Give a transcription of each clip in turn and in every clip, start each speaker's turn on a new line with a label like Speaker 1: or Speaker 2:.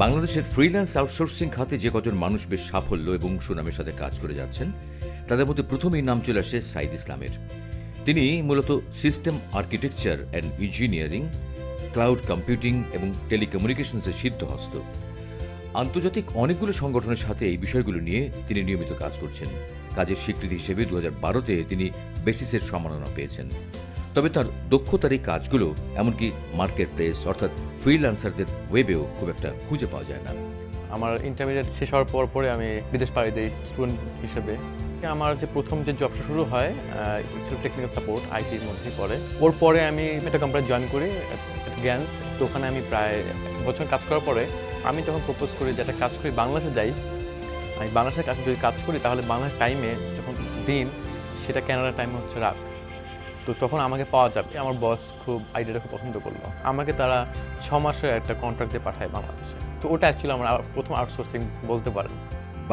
Speaker 1: বাংলাদেশের freelance outsourcing খাতে যে কজন মানুষ বেশ সাফল্য এবং সুনামের সাথে কাজ করে যাচ্ছেন তাদের মধ্যে প্রথমেই নাম চলে আসে সাইদ ইসলামের। তিনি মূলত system architecture and engineering, cloud computing এবং টেলিকমিউনিকেশনসের সিদ্ধহস্ত। আন্তর্জাতিক অনেকগুলো সংগঠনের সাথে এই বিষয়গুলো নিয়ে তিনি নিয়মিত কাজ করছেন। কাজের স্বীকৃতি হিসেবে 2012-তে তিনি বেসিসের সম্মাননা পেয়েছেন। তবে তার দক্ষতার এই কাজগুলো এমনকি মার্কেট প্লেস অর্থাৎ ফ্রিল্যান্সারদের ওয়েবেও খুব একটা খুঁজে পাওয়া যায় না।
Speaker 2: আমার ইন্টারমিডিয়েট শেষ হওয়ার পরে আমি বিদেশ পাড়ি দিই স্টুডেন্ট হিসেবে। আমার যে প্রথম যে জবটা শুরু হয় টেকনিক্যাল সাপোর্ট আইটির মধ্যেই পড়ে। ওর পরে আমি একটা কোম্পানি জয়েন করি গ্যান্স। তো ওখানে আমি প্রায় বছর কাজ করার পরে আমি যখন প্রপোজ করি যে একটা কাজ করি বাংলাদেশে যাই, আমি বাংলাদেশে যদি কাজ করি তাহলে বাংলাদেশ টাইমে যখন দিন সেটা কানাডার টাইমে হচ্ছে রাত। তো তখন আমাকে পাওয়া যাবে। আমার বস খুব আইডিয়াটা খুব পছন্দ করলো। আমাকে তারা 6 মাসের একটা কন্ট্রাক্ট দিয়ে পাঠায় বাংলাদেশে। তো ওটা অ্যাকচুয়ালি আমার প্রথম আউটসোর্সিং বলতে পারেন।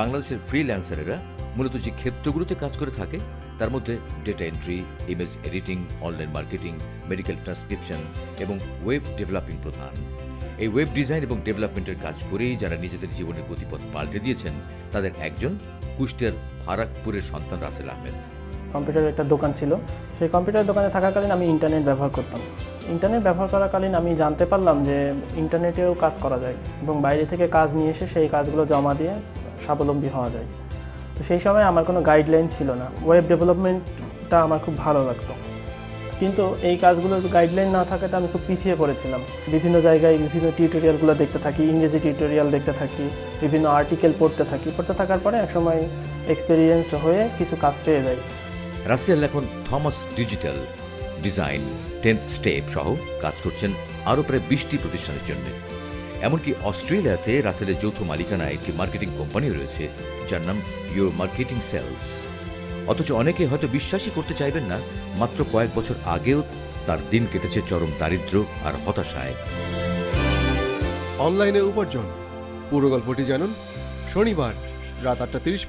Speaker 1: বাংলাদেশের ফ্রিল্যান্সারেরা মূলত যে ক্ষেত্রগুলোতে কাজ করে থাকে তার মধ্যে data entry, image editing, online marketing, medical transcription এবং ওয়েব ডেভেলপিং প্রধান। এই ওয়েব ডিজাইন এবং ডেভেলপমেন্টের কাজ করেই যারা নিজেদের জীবনের গতিপথ পাল্টে দিয়েছেন তাদের একজন কুষ্টিয়ার ফারাকপুরের সন্তান রাসেল আহমেদ।
Speaker 3: কম্পিউটারের একটা দোকান ছিল, সেই কম্পিউটার দোকানে থাকাকালীন আমি ইন্টারনেট ব্যবহার করতাম। ইন্টারনেট ব্যবহার করাকালীন আমি জানতে পারলাম যে ইন্টারনেটেও কাজ করা যায় এবং বাইরে থেকে কাজ নিয়ে এসে সেই কাজগুলো জমা দিয়ে স্বাবলম্বী হওয়া যায়। তো সেই সময় আমার কোনো গাইডলাইন ছিল না। ওয়েব ডেভেলপমেন্টটা আমার খুব ভালো লাগতো, কিন্তু এই কাজগুলো গাইডলাইন না থাকাতে আমি খুব পিছিয়ে পড়েছিলাম। বিভিন্ন জায়গায় বিভিন্ন টিউটোরিয়ালগুলো দেখতে থাকি, ইংরেজি টিউটোরিয়াল দেখতে থাকি, বিভিন্ন আর্টিকেল পড়তে থাকার পরে একসময় এক্সপেরিয়েন্সড হয়ে কিছু কাজ পেয়ে যাই।
Speaker 1: রাসেল এখন Thomas digital, design, 10th step সহ কাজ করছেন আরও প্রায় 20টি প্রতিষ্ঠানের জন্য। এমনকি অস্ট্রেলিয়াতে রাসেলের যৌথ মালিকানায় একটি মার্কেটিং কোম্পানিও রয়েছে যার নাম ইউর মার্কেটিং সেলস। অথচ অনেকে হয়তো বিশ্বাসই করতে চাইবেন না মাত্র কয়েক বছর আগেও তার দিন কেটেছে চরম দারিদ্র্য আর হতাশায়।
Speaker 4: অনলাইনে উপার্জন পুরো গল্পটি জানুন শনিবার রাত 8:30